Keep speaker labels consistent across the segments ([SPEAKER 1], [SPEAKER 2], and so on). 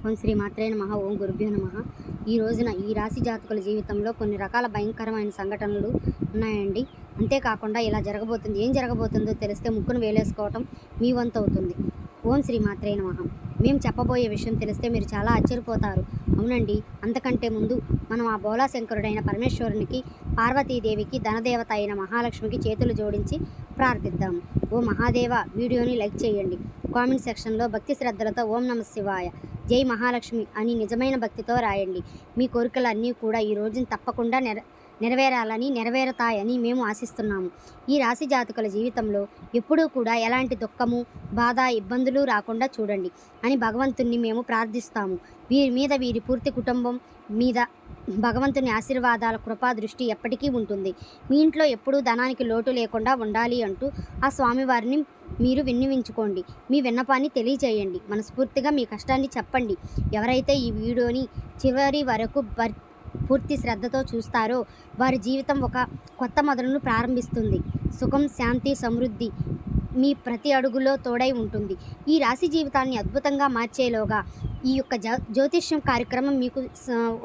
[SPEAKER 1] ఓం శ్రీ మాత్రే నమః. ఓం గురుభ్యో నమః. ఈ రోజున ఈ రాశి జాతకుల జీవితంలో కొన్ని రకాల భయంకరమైన సంఘటనలు ఉన్నాయండి. అంతేకాకుండా ఇలా జరగబోతుంది, ఏం జరగబోతుందో తెలిస్తే ముక్కును వేలేసుకోవటం మీ వంతు అవుతుంది. ఓం శ్రీ మాత్రే నమః. మేము చెప్పబోయే విషయం తెలిస్తే మీరు చాలా ఆశ్చర్యపోతారు. అవునండి, అంతకంటే ముందు మనం ఆ బోలాశంకరుడైన పరమేశ్వరునికి, పార్వతీదేవికి, ధనదేవత అయిన మహాలక్ష్మికి చేతులు జోడించి ప్రార్థిద్దాం. ఓ మహాదేవ, వీడియోని లైక్ చేయండి. కామెంట్ సెక్షన్లో భక్తి శ్రద్ధలతో ఓం నమః శివాయ, జై మహాలక్ష్మి అని నిజమైన భక్తితో రాయండి. మీ కోరికలన్నీ కూడా ఈ రోజున తప్పకుండా నెరవేరాలని, నెరవేరుతాయని మేము ఆశిస్తున్నాము. ఈ రాశి జాతకుల జీవితంలో ఎప్పుడూ కూడా ఎలాంటి దుఃఖము, బాధ, ఇబ్బందులు రాకుండా చూడండి అని భగవంతుణ్ణి మేము ప్రార్థిస్తాము. వీరి మీద, వీరి పూర్తి కుటుంబం మీద భగవంతుని ఆశీర్వాదాల కృపా దృష్టి ఎప్పటికీ ఉంటుంది. మీ ఇంట్లో ఎప్పుడూ ధనానికి లోటు లేకుండా ఉండాలి అంటూ ఆ స్వామివారిని మీరు విన్నవించుకోండి. మీ విన్నపాన్ని తెలియచేయండి. మనస్ఫూర్తిగా మీ కష్టాన్ని చెప్పండి. ఎవరైతే ఈ వీడియోని చివరి వరకు పూర్తి శ్రద్ధతో చూస్తారో వారి జీవితం ఒక కొత్త మొదలును ప్రారంభిస్తుంది. సుఖం, శాంతి, సమృద్ధి మీ ప్రతి అడుగులో తోడై ఉంటుంది. ఈ రాశి జీవితాన్ని అద్భుతంగా మార్చేలోగా ఈ యొక్క జ్యోతిష్యం కార్యక్రమం మీకు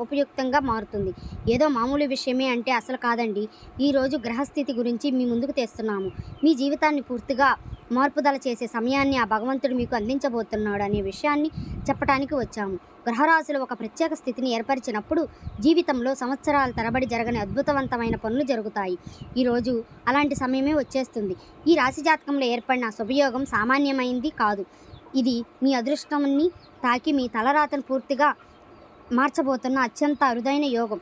[SPEAKER 1] ఉపయుక్తంగా మారుతుంది. ఏదో మామూలు విషయమే అంటే అసలు కాదండి. ఈరోజు గ్రహస్థితి గురించి మీ ముందుకు తెస్తున్నాము. మీ జీవితాన్ని పూర్తిగా మార్పుదల చేసే సమయాన్ని ఆ భగవంతుడు మీకు అందించబోతున్నాడు అనే విషయాన్ని చెప్పడానికి వచ్చాము. గ్రహరాశులు ఒక ప్రత్యేక స్థితిని ఏర్పరిచినప్పుడు జీవితంలో సంవత్సరాల తరబడి జరగని అద్భుతవంతమైన పనులు జరుగుతాయి. ఈరోజు అలాంటి సమయమే వచ్చేస్తుంది. ఈ రాశి జాతకంలో ఏర్పడిన శుభయోగం సామాన్యమైంది కాదు. ఇది మీ అదృష్టాన్ని తాకి మీ తలరాతను పూర్తిగా మార్చబోతున్న అత్యంత అరుదైన యోగం.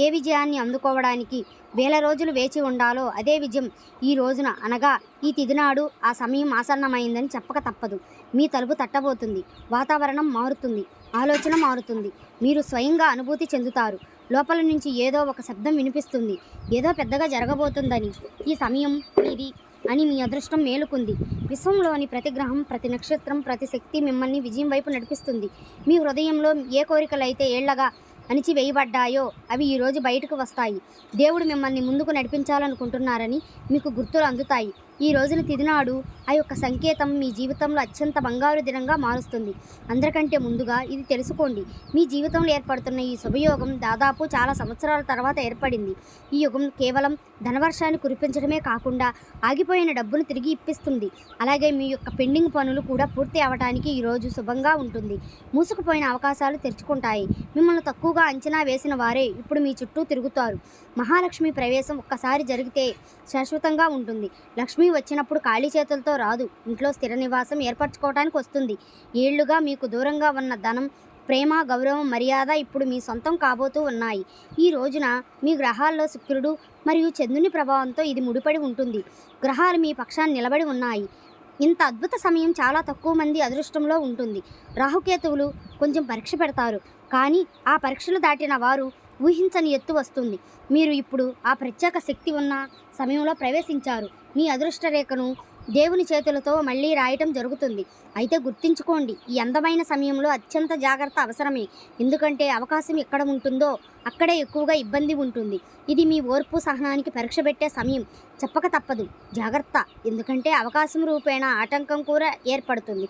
[SPEAKER 1] ఏ విజయాన్ని అందుకోవడానికి వేల రోజులు వేచి ఉండాలో అదే విజయం ఈ రోజున, అనగా ఈ తిథినాడు ఆ సమయం ఆసన్నమైందని చెప్పక తప్పదు. మీ తలుపు తట్టబోతుంది. వాతావరణం మారుతుంది. ఆలోచన మారుతుంది. మీరు స్వయంగా అనుభూతి చెందుతారు. లోపల నుంచి ఏదో ఒక శబ్దం వినిపిస్తుంది. ఏదో పెద్దగా జరగబోతుందని, ఈ సమయం మీది అని మీ అదృష్టం మేలుకుంది. విశ్వంలోని ప్రతి గ్రహం, ప్రతి నక్షత్రం, ప్రతి శక్తి మిమ్మల్ని విజయం వైపు నడిపిస్తుంది. మీ హృదయంలో ఏ కోరికలైతే ఏళ్లగా అణిచివేయబడ్డాయో అవి ఈరోజు బయటకు వస్తాయి. దేవుడు మిమ్మల్ని ముందుకు నడిపించాలనుకుంటున్నారని మీకు గుర్తులు అందుతాయి. ఈ రోజున తిథినాడు ఆ యొక్క సంకేతం మీ జీవితంలో అత్యంత బంగారు దినంగా మారుస్తుంది. అందరికంటే ముందుగా ఇది తెలుసుకోండి, మీ జీవితంలో ఏర్పడుతున్న ఈ శుభయోగం దాదాపు చాలా సంవత్సరాల తర్వాత ఏర్పడింది. ఈ యుగం కేవలం ధనవర్షాన్ని కురిపించడమే కాకుండా ఆగిపోయిన డబ్బును తిరిగి ఇప్పిస్తుంది. అలాగే మీ యొక్క పెండింగ్ పనులు కూడా పూర్తి అవడానికి ఈరోజు శుభంగా ఉంటుంది. మూసుకుపోయిన అవకాశాలు తెరుచుకుంటాయి. మిమ్మల్ని తక్కువగా అంచనా వేసిన వారే ఇప్పుడు మీ చుట్టూ తిరుగుతారు. మహాలక్ష్మి ప్రవేశం ఒక్కసారి జరిగితే శాశ్వతంగా ఉంటుంది. లక్ష్మి వచ్చినప్పుడు ఖాళీ చేతులతో రాదు. ఇంట్లో స్థిర నివాసం ఏర్పరచుకోవడానికి వస్తుంది. ఏళ్లుగా మీకు దూరంగా ఉన్న ధనం, ప్రేమ, గౌరవం, మర్యాద ఇప్పుడు మీ సొంతం కాబోతూ ఉన్నాయి. ఈ రోజున మీ గ్రహాల్లో శుక్రుడు మరియు చంద్రుని ప్రభావంతో ఇది ముడిపడి ఉంటుంది. గ్రహాలు మీ పక్షాన్ని నిలబడి ఉన్నాయి. ఇంత అద్భుత సమయం చాలా తక్కువ మంది అదృష్టంలో ఉంటుంది. రాహుకేతువులు కొంచెం పరీక్ష పెడతారు, కానీ ఆ పరీక్షలు దాటిన వారు ఊహించని ఎత్తు వస్తుంది. మీరు ఇప్పుడు ఆ ప్రత్యేక శక్తి ఉన్న సమయంలో ప్రవేశించారు. మీ అదృష్ట రేఖను దేవుని చేతులతో మళ్ళీ రాయటం జరుగుతుంది. అయితే గుర్తుంచుకోండి, ఈ అందమైన సమయంలో అత్యంత జాగ్రత్త అవసరమే. ఎందుకంటే అవకాశం ఎక్కడ ఉంటుందో అక్కడే ఎక్కువగా ఇబ్బంది ఉంటుంది. ఇది మీ ఓర్పు, సహనానికి పరీక్ష పెట్టే సమయం. చెప్పక తప్పదు, జాగ్రత్త. ఎందుకంటే అవకాశం రూపేణ ఆటంకం కూడా ఏర్పడుతుంది.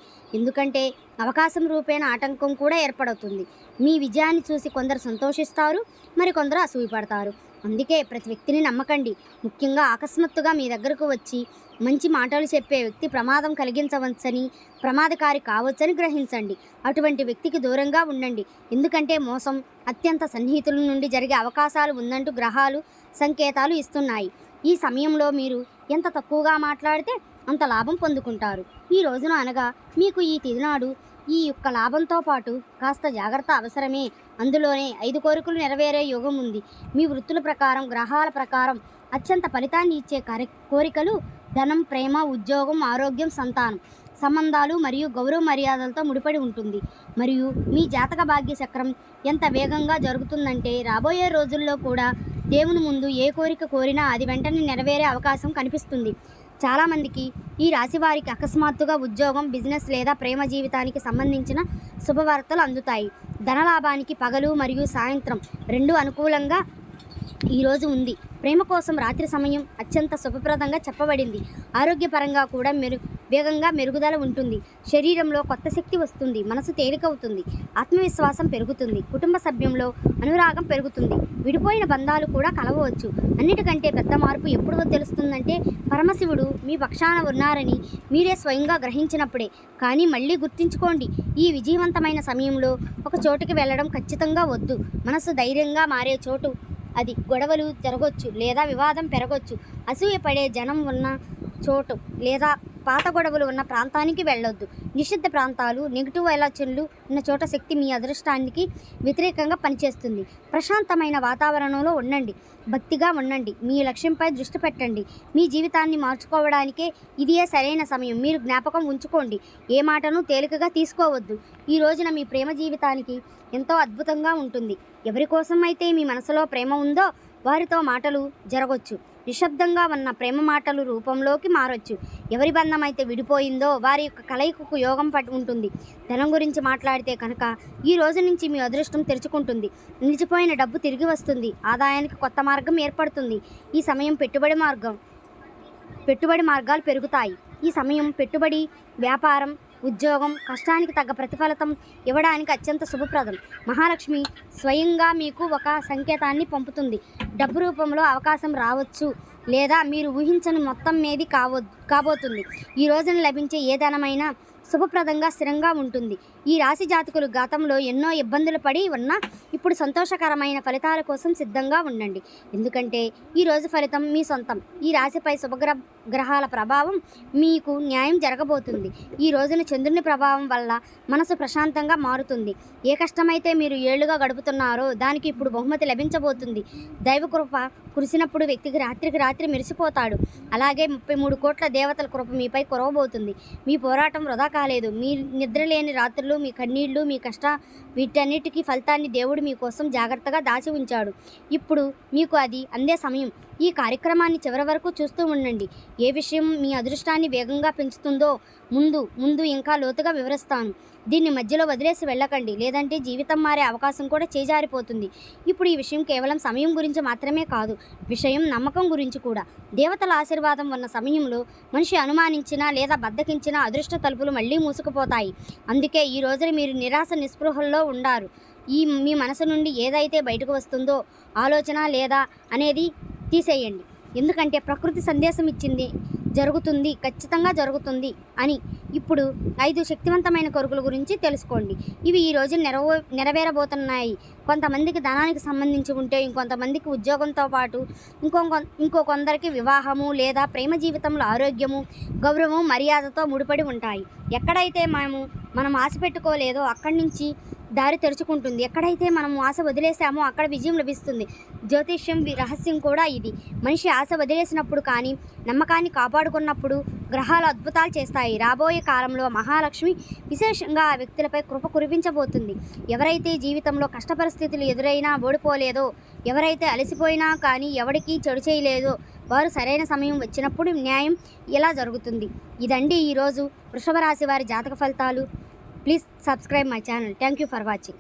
[SPEAKER 1] మీ విజయాన్ని చూసి కొందరు సంతోషిస్తారు, మరికొందరు అసూయపడతారు. అందుకే ప్రతి వ్యక్తిని నమ్మకండి. ముఖ్యంగా అకస్మాత్తుగా మీ దగ్గరకు వచ్చి మంచి మాటలు చెప్పే వ్యక్తి ప్రమాదం కలిగించవచ్చని, ప్రమాదకారి కావచ్చని గ్రహించండి. అటువంటి వ్యక్తికి దూరంగా ఉండండి. ఎందుకంటే మోసం అత్యంత సన్నిహితుల నుండి జరిగే అవకాశాలు ఉందంటూ గ్రహాలు సంకేతాలు ఇస్తున్నాయి. ఈ సమయంలో మీరు ఎంత తక్కువగా మాట్లాడితే అంత లాభం పొందుకుంటారు. ఈ రోజున, అనగా మీకు ఈ తిథినాడు ఈ యొక్క లాభంతో పాటు కాస్త జాగ్రత్త అవసరమే. అందులోనే 5 కోరికలు నెరవేరే యోగం ఉంది. మీ వృత్తుల ప్రకారం, గ్రహాల ప్రకారం అత్యంత ఫలితాన్ని ఇచ్చే కోరికలు ధనం, ప్రేమ, ఉద్యోగం, ఆరోగ్యం, సంతానం, సంబంధాలు మరియు గౌరవ మర్యాదలతో ముడిపడి ఉంటుంది. మరియు మీ జాతక భాగ్య చక్రం ఎంత వేగంగా జరుగుతుందంటే రాబోయే రోజుల్లో కూడా దేవుని ముందు ఏ కోరిక కోరినా అది వెంటనే నెరవేరే అవకాశం కనిపిస్తుంది. చాలామందికి ఈ రాశి వారికి అకస్మాత్తుగా ఉద్యోగం, బిజినెస్ లేదా ప్రేమ జీవితానికి సంబంధించిన శుభవార్తలు అందుతాయి. ధనలాభానికి పగలు మరియు సాయంత్రం రెండూ అనుకూలంగా ఈరోజు ఉంది. ప్రేమ కోసం రాత్రి సమయం అత్యంత శుభప్రదంగా చెప్పబడింది. ఆరోగ్యపరంగా కూడా వేగంగా మెరుగుదల ఉంటుంది. శరీరంలో కొత్త శక్తి వస్తుంది. మనసు తేలికవుతుంది. ఆత్మవిశ్వాసం పెరుగుతుంది. కుటుంబ సభ్యంలో అనురాగం పెరుగుతుంది. విడిపోయిన బంధాలు కూడా కలవవచ్చు. అన్నిటికంటే పెద్ద మార్పు ఎప్పుడు తెలుస్తుందంటే పరమశివుడు మీ పక్షాన ఉన్నారని మీరే స్వయంగా గ్రహించినప్పుడే. కానీ మళ్ళీ గుర్తుంచుకోండి, ఈ విజయవంతమైన సమయంలో ఒక చోటుకి వెళ్ళడం ఖచ్చితంగా వద్దు. మనసు ధైర్యంగా మారే చోటు అది. గొడవలు జరగొచ్చు లేదా వివాదం పెరగొచ్చు. అసూయ పడే జనం ఉన్న చోటు లేదా పాత గొడవలు ఉన్న ప్రాంతానికి వెళ్ళొద్దు. నిషిద్ధ ప్రాంతాలు, నెగిటివ్ ఆలోచనలు ఉన్న చోట శక్తి మీ అదృష్టానికి వ్యతిరేకంగా పనిచేస్తుంది. ప్రశాంతమైన వాతావరణంలో ఉండండి. భక్తిగా ఉండండి. మీ లక్ష్యంపై దృష్టి పెట్టండి. మీ జీవితాన్ని మార్చుకోవడానికే ఇదే సరైన సమయం. మీరు జ్ఞాపకం ఉంచుకోండి, ఏ మాటను తేలికగా తీసుకోవద్దు. ఈ రోజున మీ ప్రేమ జీవితానికి ఎంతో అద్భుతంగా ఉంటుంది. ఎవరి కోసం అయితే మీ మనసులో ప్రేమ ఉందో వారితో మాటలు జరగొచ్చు. నిశ్శబ్దంగా ఉన్న ప్రేమ మాటలు రూపంలోకి మారొచ్చు. ఎవరి బంధం అయితే విడిపోయిందో వారి యొక్క కలయికకు యోగం ఉంటుంది. ధనం గురించి మాట్లాడితే కనుక ఈ రోజు నుంచి మీ అదృష్టం తెరుచుకుంటుంది. నిలిచిపోయిన డబ్బు తిరిగి వస్తుంది. ఆదాయానికి కొత్త మార్గం ఏర్పడుతుంది. ఈ సమయం పెట్టుబడి మార్గాలు పెరుగుతాయి. ఈ సమయం పెట్టుబడి, వ్యాపారం, ఉద్యోగం, కష్టానికి తగ్గ ప్రతిఫలితం ఇవ్వడానికి అత్యంత శుభప్రదం. మహాలక్ష్మి స్వయంగా మీకు ఒక సంకేతాన్ని పంపుతుంది. డబ్బు రూపంలో అవకాశం రావచ్చు లేదా మీరు ఊహించని మొత్తం మీది కాబోతుంది. ఈ రోజున లభించే ఏ ధనమైనా శుభప్రదంగా స్థిరంగా ఉంటుంది. ఈ రాశి జాతకులు గతంలో ఎన్నో ఇబ్బందులు పడి ఉన్నా ఇప్పుడు సంతోషకరమైన ఫలితాల కోసం సిద్ధంగా ఉండండి. ఎందుకంటే ఈ రోజు ఫలితం మీ సొంతం. ఈ రాశిపై గ్రహాల ప్రభావం మీకు న్యాయం జరగబోతుంది. ఈ రోజున చంద్రుని ప్రభావం వల్ల మనసు ప్రశాంతంగా మారుతుంది. ఏ కష్టమైతే మీరు ఏళ్లుగా గడుపుతున్నారో దానికి ఇప్పుడు బహుమతి లభించబోతుంది. దైవకృప కురిసినప్పుడు వ్యక్తికి రాత్రికి రాత్రి మెరిసిపోతాడు. అలాగే 33 కోట్ల దేవతల కృప మీపై కురవబోతుంది. మీ పోరాటం వృధా కాలేదు. మీ నిద్రలేని రాత్రులు, మీ కన్నీళ్లు, మీ వీటన్నిటికీ ఫలితాన్ని దేవుడు మీకోసం జాగ్రత్తగా దాచి ఉంచాడు. ఇప్పుడు మీకు అది అందే సమయం. ఈ కార్యక్రమాన్ని చివరి వరకు చూస్తూ ఉండండి. ఏ విషయం మీ అదృష్టాన్ని వేగంగా పెంచుతుందో ముందు ఇంకా లోతుగా వివరిస్తాను. దీన్ని మధ్యలో వదిలేసి వెళ్ళకండి, లేదంటే జీవితం మారే అవకాశం కూడా చేజారిపోతుంది. ఇప్పుడు ఈ విషయం కేవలం సమయం గురించి మాత్రమే కాదు, విషయం నమ్మకం గురించి కూడా. దేవతల ఆశీర్వాదం ఉన్న సమయంలో మనిషి అనుమానించినా లేదా బద్దకించినా అదృష్ట తలుపులు మళ్ళీ మూసుకుపోతాయి. అందుకే ఈ రోజున మీరు నిరాశ నిస్పృహల్లో ఉండారు. మీ మనసు నుండి ఏదైతే బయటకు వస్తుందో ఆలోచన లేదా అనేది తీసేయండి. ఎందుకంటే ప్రకృతి సందేశం ఇచ్చింది, జరుగుతుంది, ఖచ్చితంగా జరుగుతుంది అని. ఇప్పుడు 5 శక్తివంతమైన కోరికల గురించి తెలుసుకోండి. ఇవి ఈ రోజు నెరవేరబోతున్నాయి. కొంతమందికి ధనానికి సంబంధించి ఉంటే ఇంకొంతమందికి ఉద్యోగంతో పాటు కొందరికి వివాహము లేదా ప్రేమ జీవితంలో ఆరోగ్యము, గౌరవం, మర్యాదతో ముడిపడి ఉంటాయి. ఎక్కడైతే మనం ఆశ పెట్టుకోలేదో అక్కడి నుంచి దారి తెరుచుకుంటుంది. ఎక్కడైతే మనం ఆశ వదిలేసామో అక్కడ విజయం లభిస్తుంది. జ్యోతిష్యం రహస్యం కూడా ఇది. మనిషి ఆశ వదిలేసినప్పుడు కానీ నమ్మకాన్ని కాపాడుకున్నప్పుడు గ్రహాలు అద్భుతాలు చేస్తాయి. రాబోయే కాలంలో మహాలక్ష్మి విశేషంగా ఆ వ్యక్తులపై కృప కురిపించబోతుంది. ఎవరైతే జీవితంలో కష్ట పరిస్థితులు ఎదురైనా ఓడిపోలేదో, ఎవరైతే అలసిపోయినా కానీ ఎవరికీ చెడు చేయలేదో వారు సరైన సమయం వచ్చినప్పుడు న్యాయం ఇలా జరుగుతుంది. ఇదండి ఈరోజు వృషభ రాశి వారి జాతక ఫలితాలు. Please subscribe my channel. Thank you for watching.